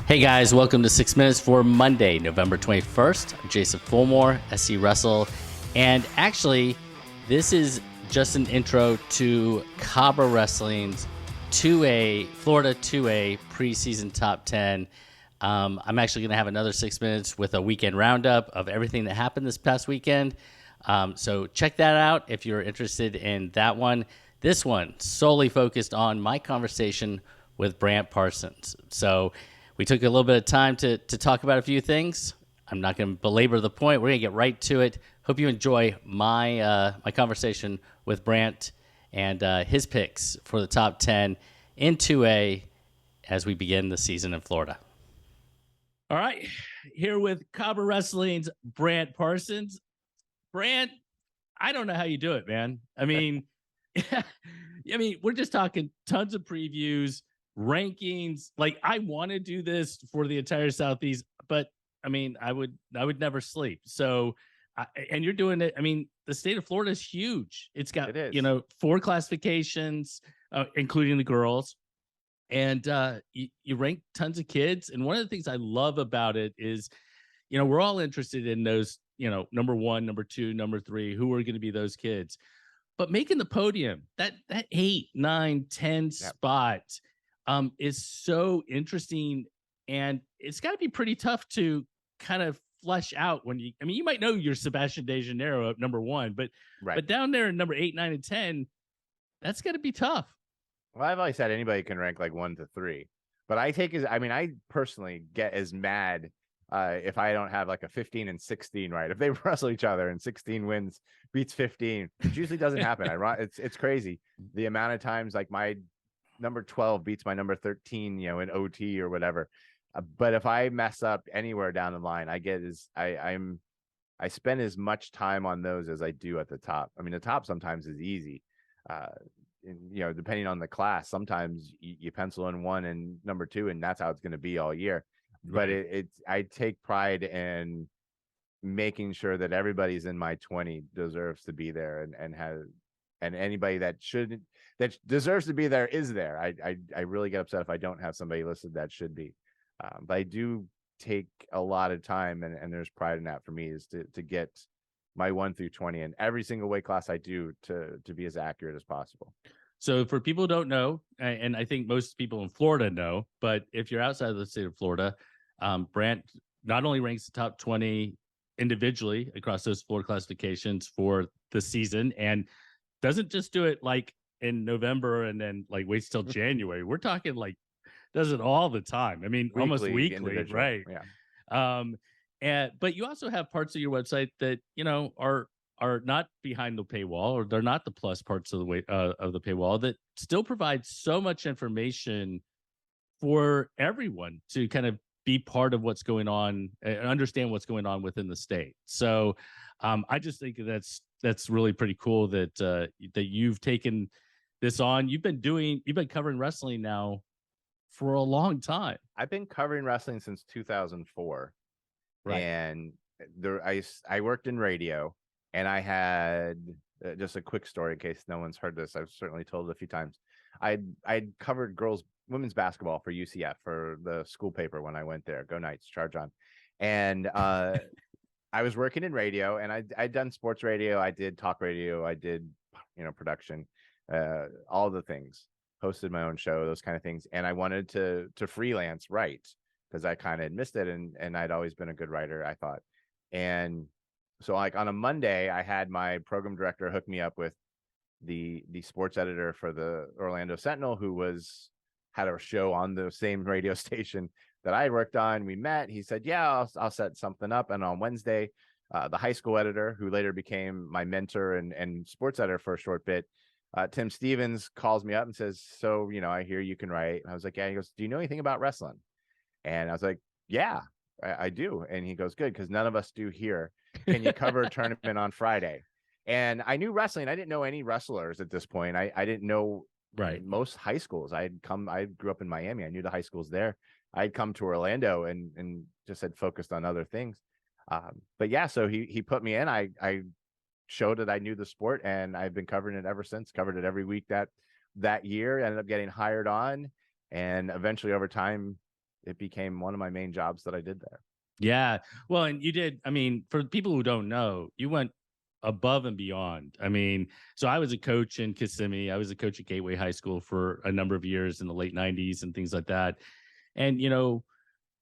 Hey guys, welcome to 6 Minutes for Monday, November 21st. I'm Jason Fulmore, SC Wrestle, and actually, this is just an intro to KabraWrestling's 2A, Florida 2A preseason top 10. I'm actually going to have another 6 minutes with a weekend roundup of everything that happened this past weekend. So check that out if you're interested in that one. This one solely focused on my conversation with Brant Parsons. So we took a little bit of time to talk about a few things. I'm not going to belabor the point. We're going to get right to it. Hope you enjoy my conversation with Brant and his picks for the top 10 in 2A as we begin the season in Florida. All right, here with KabraWrestling's Brant Parsons. Brant, I don't know how you do it, man. I mean, we're just talking tons of previews, rankings. Like, I want to do this for the entire Southeast, but I mean, I would never sleep. So, and you're doing it. I mean, the state of Florida is huge. It's got, 4 classifications, including the girls. And you rank tons of kids. And one of the things I love about it is, we're all interested in those, number 1, number 2, number 3, who are going to be those kids. But making the podium, that 8, 9, 10 spot is so interesting. And it's got to be pretty tough to kind of flesh out when you might know you're Sebastian De Janeiro at number 1, but down there in number 8, 9, and 10, that's got to be tough. Well, I've always said anybody can rank like 1 to 3, but I personally get as mad if I don't have like a 15 and 16 right. If they wrestle each other and 16 wins beats 15, which usually doesn't happen. It's crazy the amount of times like my number 12 beats my number 13, in OT or whatever. But if I mess up anywhere down the line, I spend as much time on those as I do at the top. I mean, the top sometimes is easy. Depending on the class, sometimes you pencil in 1 and number 2, and that's how it's going to be all year. Right. But I take pride in making sure that everybody's in my 20 deserves to be there, and anybody that deserves to be there is there. I really get upset if I don't have somebody listed that should be. But I do take a lot of time, and there's pride in that for me, is to get my 1 through 20 in every single weight class I do to be as accurate as possible. So for people who don't know, and I think most people in Florida know, but if you're outside of the state of Florida, Brant not only ranks the top 20 individually across those 4 classifications for the season, and doesn't just do it like in November and then like waits till January. We're talking like does it all the time. I mean, almost weekly, right? Yeah. But you also have parts of your website that are not behind the paywall, or they're not the plus parts of the paywall, that still provide so much information for everyone to kind of be part of what's going on and understand what's going on within the state. So I just think that's really pretty cool that you've taken this on. You've been covering wrestling now for a long time. I've been covering wrestling since 2004. Right. And I worked in radio, and I had just a quick story in case no one's heard this. I've certainly told it a few times. I'd covered women's basketball for UCF for the school paper when I went there. Go Knights, charge on. And I was working in radio, and I'd done sports radio. I did talk radio. I did, production, all the things, hosted my own show, those kind of things. And I wanted to freelance write, because I kind of had missed it, and I'd always been a good writer, I thought. And so like on a Monday, I had my program director hook me up with the sports editor for the Orlando Sentinel, who had a show on the same radio station that I worked on. We met. He said, yeah, I'll set something up. And on Wednesday, the high school editor, who later became my mentor and sports editor for a short bit, Tim Stevens, calls me up and says, so, I hear you can write. And I was like, yeah. He goes, do you know anything about wrestling? And I was like, yeah, I do. And he goes, good, because none of us do here. Can you cover a tournament on Friday? And I knew wrestling. I didn't know any wrestlers at this point. I didn't know most high schools. I grew up in Miami. I knew the high schools there. I'd come to Orlando and just had focused on other things. But yeah, so he put me in. I showed that I knew the sport, and I've been covering it ever since. Covered it every week that year. Ended up getting hired on, and eventually over time, it became one of my main jobs that I did there. Yeah. Well, and you did. I mean, for people who don't know, you went above and beyond. I mean, so I was a coach in Kissimmee. I was a coach at Gateway High School for a number of years in the late 90s and things like that. And,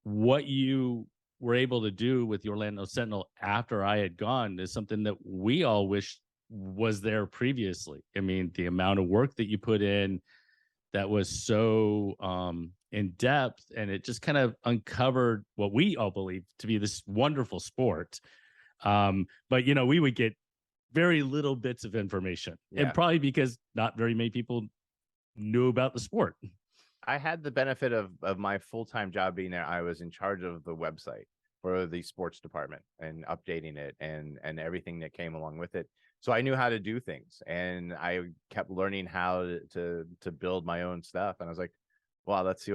what you were able to do with the Orlando Sentinel after I had gone is something that we all wish was there previously. I mean, the amount of work that you put in that was so in depth, and it just kind of uncovered what we all believe to be this wonderful sport. But we would get very little bits of information, and probably because not very many people knew about the sport. I had the benefit of my full-time job being there. I was in charge of the website for the sports department and updating it and everything that came along with it. So I knew how to do things, and I kept learning how to build my own stuff. And I was like, well, let's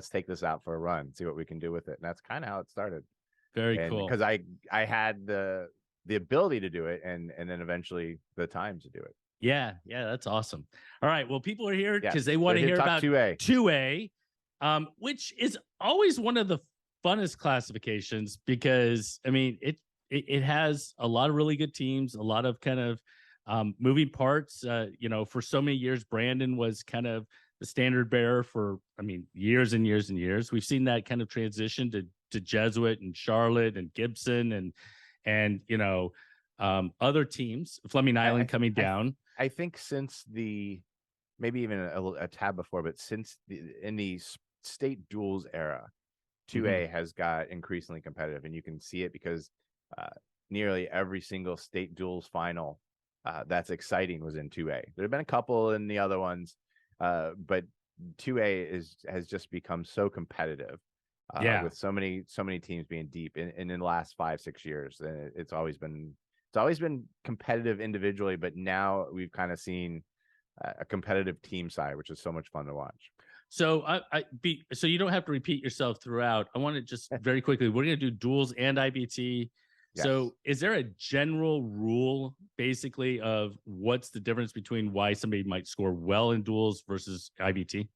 take this out for a run, see what we can do with it. And that's kind of how it started. Very cool. Because I had the ability to do it and then eventually the time to do it. Yeah, that's awesome. All right, well, people are here because they want to hear about 2A, which is always one of the funnest classifications because, I mean, it has a lot of really good teams, a lot of kind of moving parts. For so many years, Brandon was kind of the standard bearer for, years and years and years. We've seen that kind of transition to Jesuit and Charlotte and Gibson and other teams, Fleming Island coming down. I think since maybe even a tab before, but since in the state duels era, 2A has got increasingly competitive, and you can see it because nearly every single state duels final that's exciting was in 2A. There have been a couple in the other ones, but 2A has just become so competitive. With so many teams being deep in the last 5-6 years, and it's always been competitive individually, but now we've kind of seen a competitive team side, which is so much fun to watch. So so you don't have to repeat yourself throughout. I want to just very quickly, we're going to do duels and IBT. Yes. So is there a general rule basically of what's the difference between why somebody might score well in duels versus IBT?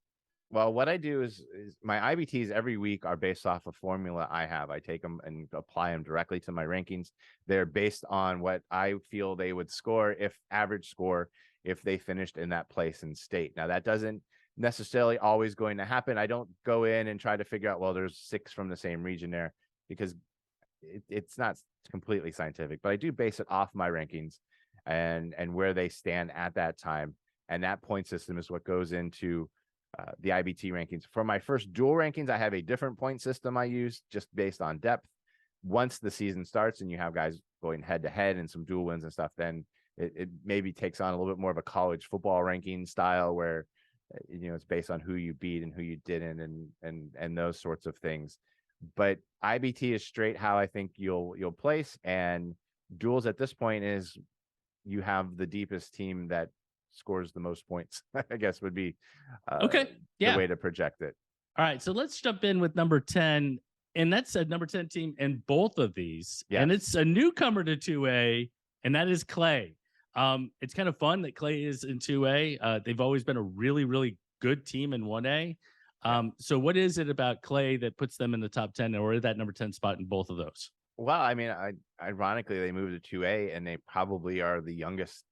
Well, what I do is my IBTs every week are based off a formula I have. I take them and apply them directly to my rankings. They're based on what I feel they would score average score if they finished in that place in state. Now, that doesn't necessarily always going to happen. I don't go in and try to figure out, well, there's 6 from the same region there, because it's not completely scientific, but I do base it off my rankings and where they stand at that time. And that point system is what goes into the IBT rankings. For my first dual rankings, I have a different point system I use just based on depth. Once the season starts and you have guys going head to head and some dual wins and stuff, then it maybe takes on a little bit more of a college football ranking style where it's based on who you beat and who you didn't and those sorts of things. But IBT is straight how I think you'll place, and duels at this point is you have the deepest team that scores the most points, I guess would be the way to project it. All right, so let's jump in with number 10, and that's a number 10 team in both of these. Yes. And it's a newcomer to 2A, and that is Clay. It's kind of fun that Clay is in 2A. They've always been a really, really good team in 1A. So what is it about Clay that puts them in the top 10 or that number 10 spot in both of those? Well, I mean, ironically, they moved to 2A, and they probably have the youngest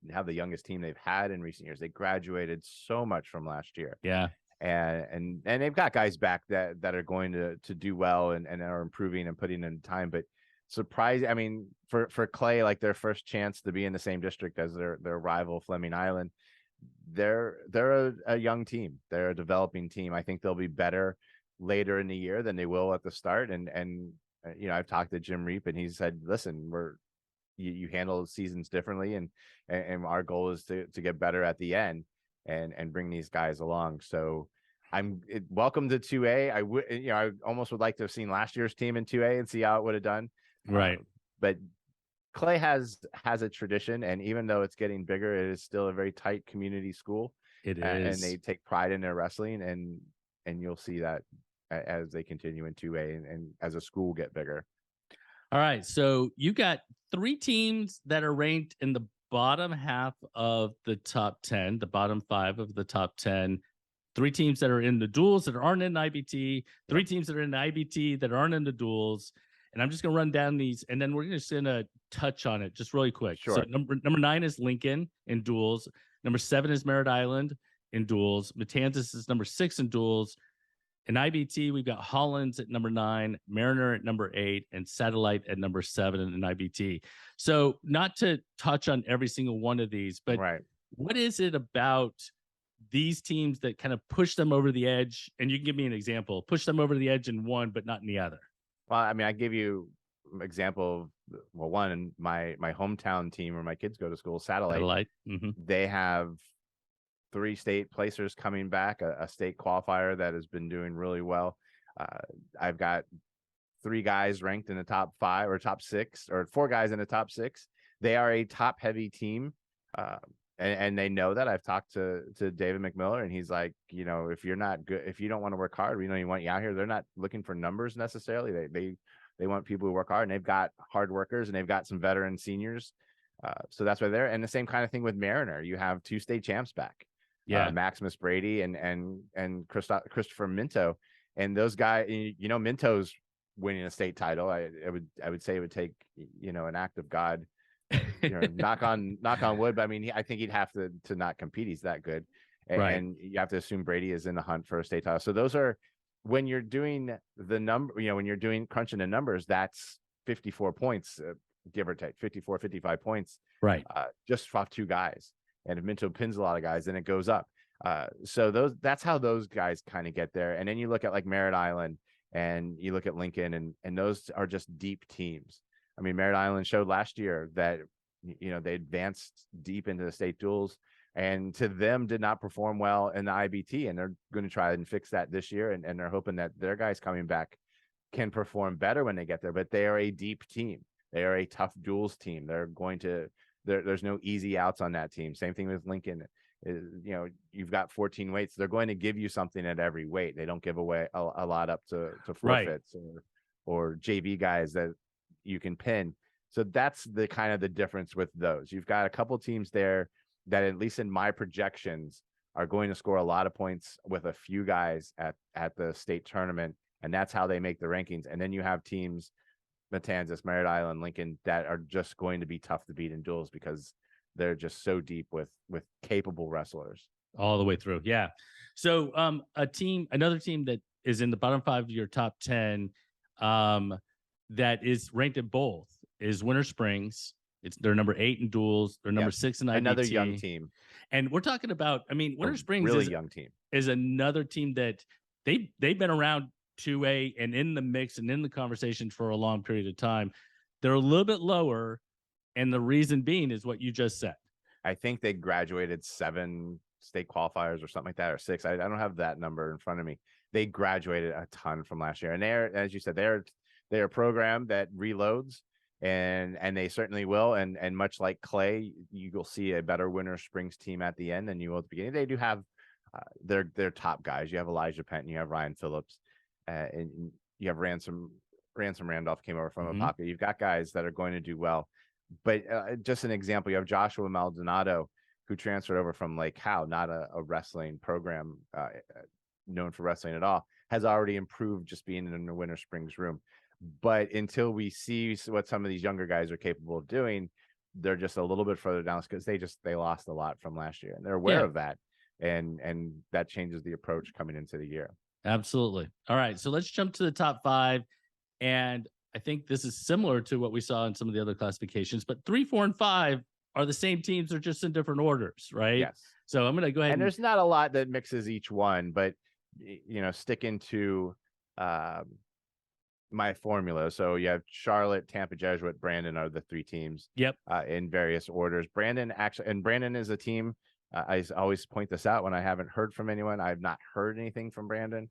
team they've had in recent years. They graduated so much from last year. Yeah. And they've got guys back that are going to do well and are improving and putting in time. But surprising, I mean, for Clay, like their first chance to be in the same district as their rival Fleming Island, they're a young team. They're a developing team. I think they'll be better later in the year than they will at the start. And I've talked to Jim Reap, and he said, listen, you handle seasons differently, and our goal is to get better at the end and bring these guys along. So welcome to 2A. I almost would like to have seen last year's team in 2A and see how it would have done. Right. But Clay has a tradition, and even though it's getting bigger, it is still a very tight community school. It is. And they take pride in their wrestling, and you'll see that as they continue in 2A and as a school get bigger. All right. So you got 3 teams that are ranked in the bottom half of the top 10, the bottom 5 of the top 10. 3 teams that are in the duels that aren't in IBT, 3 teams that are in the IBT that aren't in the duels. And I'm just going to run down these, and then we're just going to touch on it just really quick. Sure. So number 9 is Lincoln in duels. Number 7 is Merritt Island in duels. Matanzas is number 6 in duels. In IBT, we've got Hollins at number 9, Mariner at number 8, and Satellite at number 7 in IBT. So not to touch on every single one of these, but what is it about these teams that kind of push them over the edge? And you can give me an example, push them over the edge in one, but not in the other. Well, I mean, I give you an example of, well, one in my hometown team where my kids go to school, Satellite. They have 3 state placers coming back, a state qualifier that has been doing really well. I've got 3 guys ranked in the top 5 or top 6, or 4 guys in the top 6. They are a top heavy team. And they know that. I've talked to David McMiller, and he's like, if you're not good, if you don't want to work hard, we want you out here. They're not looking for numbers necessarily. They want people who work hard, and they've got hard workers, and they've got some veteran seniors. So that's why they're, and the same kind of thing with Mariner. You have 2 state champs back. Maximus Brady and Christopher Minto, and those guys. Minto's winning a state title. I would say it would take an act of God. knock on wood, but I mean, I think he'd have to not compete. He's that good, and you have to assume Brady is in the hunt for a state title. So those are, when you're doing the number, when you're doing crunching the numbers, that's 54 points, give or take 54, 55 points, just off 2 guys. And if Minto pins a lot of guys, then it goes up. So that's how those guys kind of get there. And then you look at like Merritt Island, and you look at Lincoln, and those are just deep teams. I mean, Merritt Island showed last year that, they advanced deep into the state duels, and to them did not perform well in the IBT. And they're going to try and fix that this year. And they're hoping that their guys coming back can perform better when they get there. But they are a deep team. They are a tough duels team. There's no easy outs on that team. Same thing with Lincoln. You've got 14 weights. They're going to give you something at every weight. They don't give away a lot up to forfeits or JV guys that you can pin. So that's the kind of the difference with those. You've got a couple teams there that, at least in my projections, are going to score a lot of points with a few guys at the state tournament, and that's how they make the rankings. And then you have teams, Matanzas, Merritt Island, Lincoln, that are just going to be tough to beat in duels because they're just so deep with capable wrestlers all the way through. Yeah. So another team that is in the bottom 5 of your top 10, that is ranked at both, is Winter Springs. They're number 8 in duels. They're number 6 in IBT. Another young team. And we're talking about, Winter Springs really young team is another team that they've been around 2A and in the mix and in the conversation for a long period of time. They're a little bit lower, and the reason being is what you just said. I think they graduated 7 state qualifiers or something like that, or 6. I don't have that number in front of me. They graduated a ton from last year, and they're, as you said, they're a program that reloads, and they certainly will. And much like Clay, you will see a better Winter Springs team at the end than you will at the beginning. They do have their top guys. You have Elijah Penton, you have Ryan Phillips, and you have Ransom Randolph came over from Apopka. You've got guys that are going to do well. But just an example, you have Joshua Maldonado, who transferred over from Lake Howe, not a wrestling program known for wrestling at all, has already improved just being in the Winter Springs room. But until we see what some of these younger guys are capable of doing, they're just a little bit further down because they lost a lot from last year, and they're aware of that, and that changes the approach coming into the year. Absolutely. All right, so let's jump to the top 5, and I think this is similar to what we saw in some of the other classifications, but 3, 4, and 5 are the same teams. They're just in different orders, right? Yes. So I'm going to go ahead. And there's not a lot that mixes each one, but sticking to my formula. So you have Charlotte, Tampa, Jesuit, Brandon are the 3 teams. Yep. In various orders. Brandon is a team. I always point this out when I haven't heard from anyone. I've not heard anything from Brandon.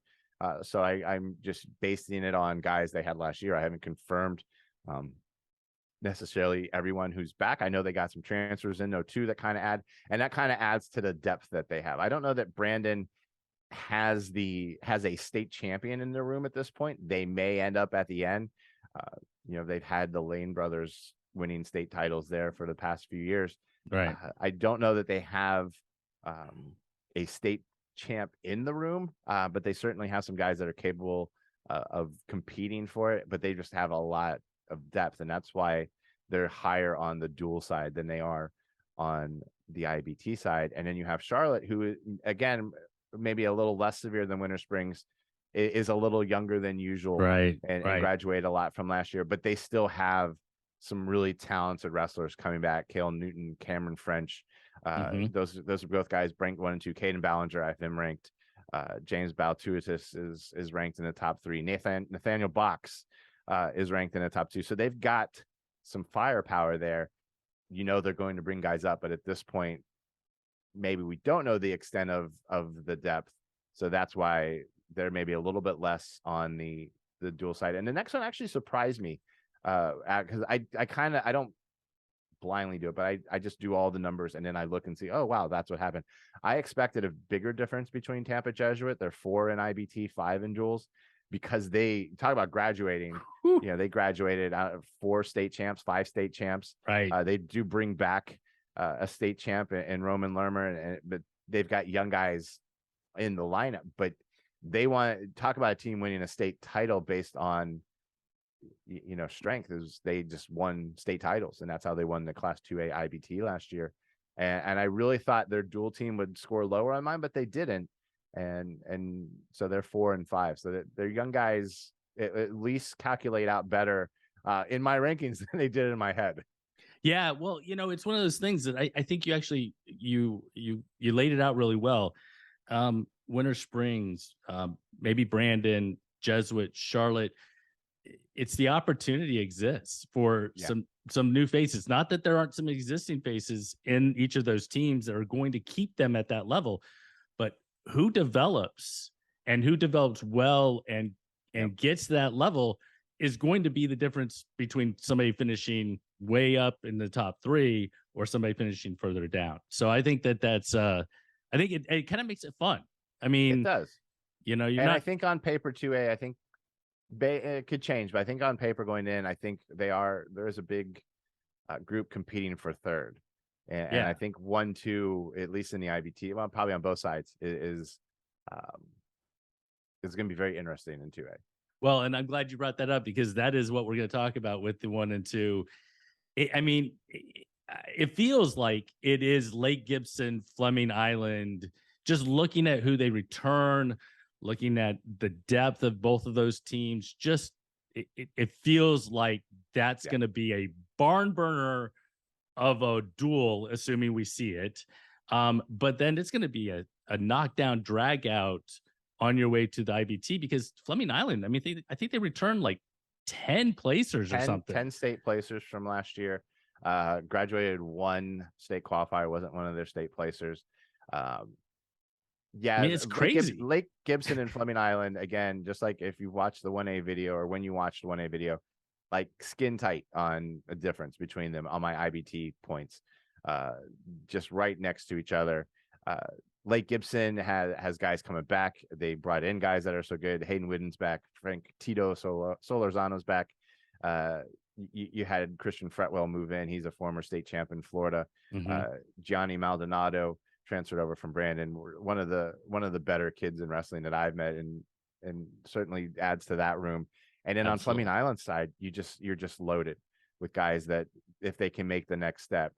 So I'm just basing it on guys they had last year. I haven't confirmed necessarily everyone who's back. I know they got some transfers in, though, too, that kind of adds to the depth that they have. I don't know that Brandon has a state champion in their room at this point. They may end up at the end. They've had the Lane brothers winning state titles there for the past few years. Right. I don't know that they have a state champ in the room, but they certainly have some guys that are capable of competing for it, but they just have a lot of depth, and that's why they're higher on the dual side than they are on the IBT side. And then you have Charlotte, who, again, maybe a little less severe than Winter Springs, is a little younger than usual, right? And Right. graduated a lot from last year, but they still have some really talented wrestlers coming back. Kale Newton, Cameron French, those are both guys ranked 1 and 2. Caden Ballinger, I have him ranked. James Baltuitis is ranked in the top 3. Nathaniel Box is ranked in the top 2. So they've got some firepower there. They're going to bring guys up, but at this point, maybe we don't know the extent of the depth. So that's why they're maybe a little bit less on the dual side. And the next one actually surprised me, because I don't blindly do it, but I just do all the numbers and then I look and see, oh wow, that's what happened. I expected a bigger difference between Tampa Jesuit. They're 4 in IBT, 5 in duals, because they talk about graduating. They graduated out of 4 state champs, 5 state champs. Right. They do bring back a state champ in Roman Lermer, but they've got young guys in the lineup. But they want to talk about a team winning a state title based on strength. Is they just won state titles, and that's how they won the Class 2A IBT last year. And I really thought their dual team would score lower on mine, but they didn't. And so they're 4 and 5. So they're young guys at least calculate out better in my rankings than they did in my head. Yeah, well, it's one of those things that I think you actually you laid it out really well. Winter Springs, maybe Brandon, Jesuit, Charlotte. It's the opportunity exists for some new faces. Not that there aren't some existing faces in each of those teams that are going to keep them at that level, but who develops well and gets to that level is going to be the difference between somebody finishing way up in the top 3 or somebody finishing further down. So I think that's I think it kind of makes it fun. I mean, it does. I think on paper 2A, I think it could change, but I think on paper going in, I think there's a big group competing for 3rd. And I think 1, 2, at least in the IBT, well, probably on both sides, is going to be very interesting in 2A. Well, and I'm glad you brought that up, because that is what we're going to talk about with the 1 and 2. It feels like it is Lake Gibson, Fleming Island, just looking at who they return, looking at the depth of both of those teams. Just it feels like that's going to be a barn burner of a duel, assuming we see it. But then it's going to be a knockdown drag out on your way to the IBT, because Fleming Island, I think they returned like 10 placers or something. 10 state placers from last year. Graduated 1 state qualifier, wasn't one of their state placers. It's crazy. Lake Gibson and Fleming Island, again, just like if you watch the 1A video, or when you watched the 1A video, like skin tight on a difference between them on my IBT points, just right next to each other. Lake Gibson has guys coming back. They brought in guys that are so good. Hayden Whidden's back. Frank Tito Solorzano's back. You had Christian Fretwell move in. He's a former state champ in Florida. Gianni Maldonado transferred over from Brandon. One of the better kids in wrestling that I've met, and certainly adds to that room. And then on Fleming Island side, you're just loaded with guys that, if they can make the next step,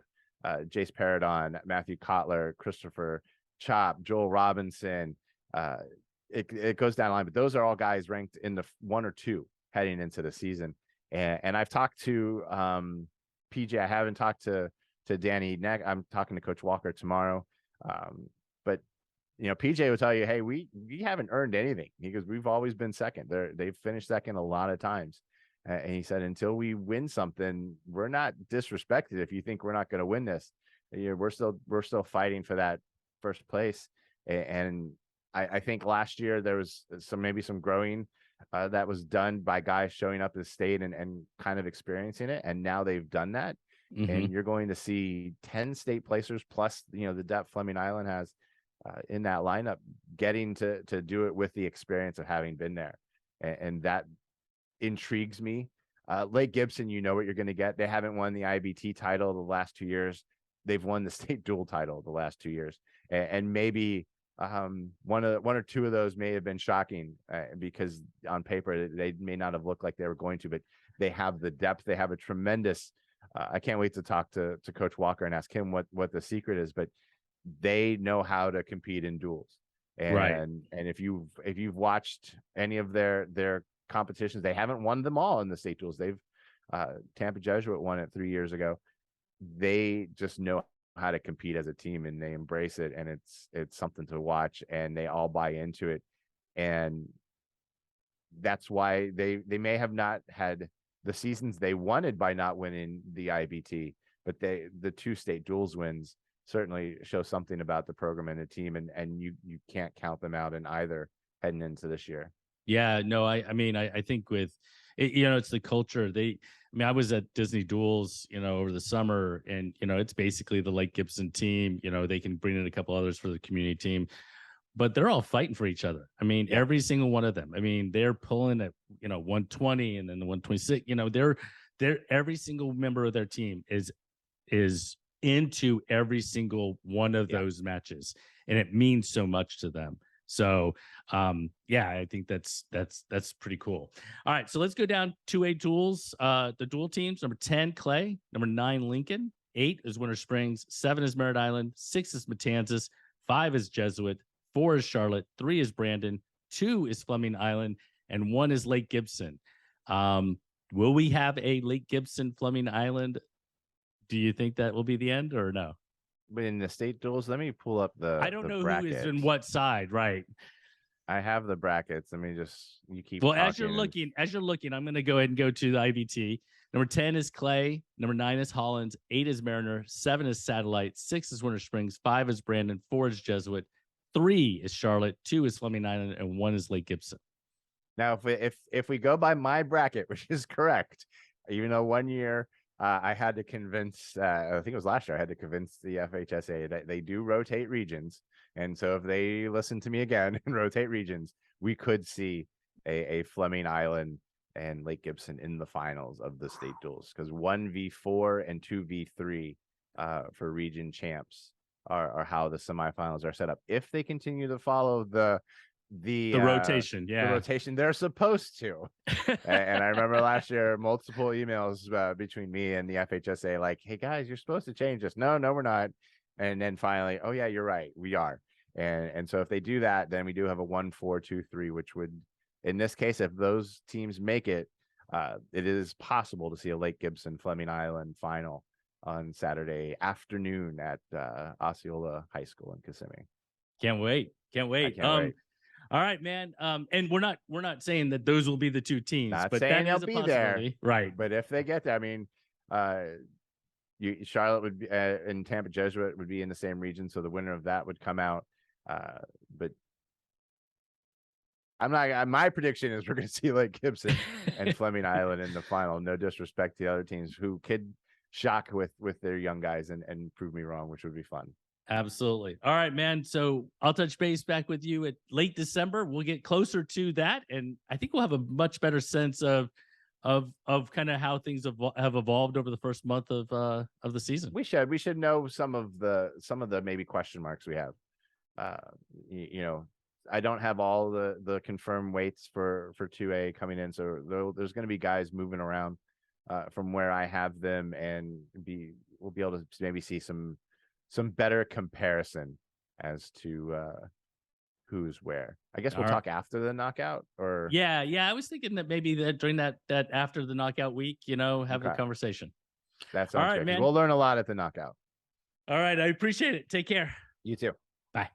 Jace Paradon, Matthew Kotler, Christopher Chop, Joel Robinson, it goes down the line, but those are all guys ranked in the 1 or 2 heading into the season. And I've talked to PJ. I haven't talked to Danny. I'm talking to Coach Walker tomorrow. But PJ will tell you, hey, we haven't earned anything. He goes, we've always been second. They've finished second a lot of times. And he said, until we win something, we're not disrespected. If you think we're not going to win this, we're still fighting for that first place. And I think last year there was maybe some growing that was done by guys showing up as state and kind of experiencing it. And now they've done that. And you're going to see 10 state placers plus, the depth Fleming Island has in that lineup, getting to do it with the experience of having been there. And that intrigues me. Lake Gibson, what you're going to get. They haven't won the IBT title the last 2 years. They've won the state dual title the last 2 years. And maybe one or two of those may have been shocking because on paper they may not have looked like they were going to, but they have the depth. They have a tremendous. I can't wait to talk to Coach Walker and ask him what the secret is, but they know how to compete in duels. And if you've watched any of their competitions, they haven't won them all in the state duels. They've Tampa Jesuit won it 3 years ago. They just know how to compete as a team, and they embrace it, and it's something to watch, and they all buy into it. And that's why they may have not had the seasons they wanted by not winning the IBT, but the 2 state duels wins certainly show something about the program and the team, and you can't count them out in either heading into this year. Yeah, no, I mean, I think with it, it's the culture. I was at Disney Duels, over the summer, and, it's basically the Lake Gibson team. They can bring in a couple others for the community team, but they're all fighting for each other. I mean, every single one of them. I mean, they're pulling at, 120 and then the 126, they're every single member of their team is into every single one of those matches, and it means so much to them. So I think that's pretty cool. All right, so let's go down 2A duels. The dual teams: number 10 Clay, number 9 Lincoln, 8 is Winter Springs, 7 is Merritt Island, 6 is Matanzas, 5 is Jesuit, 4 is Charlotte, 3 is Brandon, 2 is Fleming Island, and 1 is Lake Gibson. Will we have a Lake Gibson Fleming Island? Do you think that will be the end or no? But in the state duels, let me pull up I don't know brackets. who is in what side, right? I have the brackets. Let me you keep. Well, as you're looking, I'm going to go ahead and go to the IBT. Number 10 is Clay. Number 9 is Hollins. 8 is Mariner. 7 is Satellite. 6 is Winter Springs. 5 is Brandon. 4 is Jesuit. 3 is Charlotte. 2 is Fleming Island, and 1 is Lake Gibson. Now, if we go by my bracket, which is correct, even though 1 year. I had to convince, I think it was last year, I had to convince the FHSA that they do rotate regions. And so if they listen to me again and rotate regions, we could see a Fleming Island and Lake Gibson in the finals of the state duels, because 1v4 and 2v3 for region champs are how the semifinals are set up. If they continue to follow the rotation, the rotation they're supposed to. And I remember last year multiple emails between me and the FHSA like, hey guys, you're supposed to change this. No, we're not. And then finally, oh yeah, you're right, we are. And so if they do that, then we do have a 1-4-2-3, which would, in this case, if those teams make it, it is possible to see a Lake Gibson Fleming Island final on Saturday afternoon at Osceola High School in Kissimmee. Can't wait. I can't wait. All right, man. And we're not saying that those will be the 2 teams, but saying that is they'll a be there, right? But if they get there, I mean, Charlotte would be and Tampa Jesuit would be in the same region, so the winner of that would come out. But I'm not. My prediction is we're going to see Lake Gibson and Fleming Island in the final. No disrespect to the other teams who could shock with their young guys and prove me wrong, which would be fun. Absolutely. All right, man. So I'll touch base back with you at late December. We'll get closer to that, and I think we'll have a much better sense of kind of how things have evolved over the first month of the season. We should know some of the maybe question marks we have. I don't have all the confirmed weights for 2A coming in, so there's going to be guys moving around from where I have them, and we'll be able to maybe see some better comparison as to who's where. I guess we'll talk after the knockout, or yeah. I was thinking that maybe that during that after the knockout week, have a conversation. That's all right, man. We'll learn a lot at the knockout. All right, I appreciate it. Take care. You too. Bye.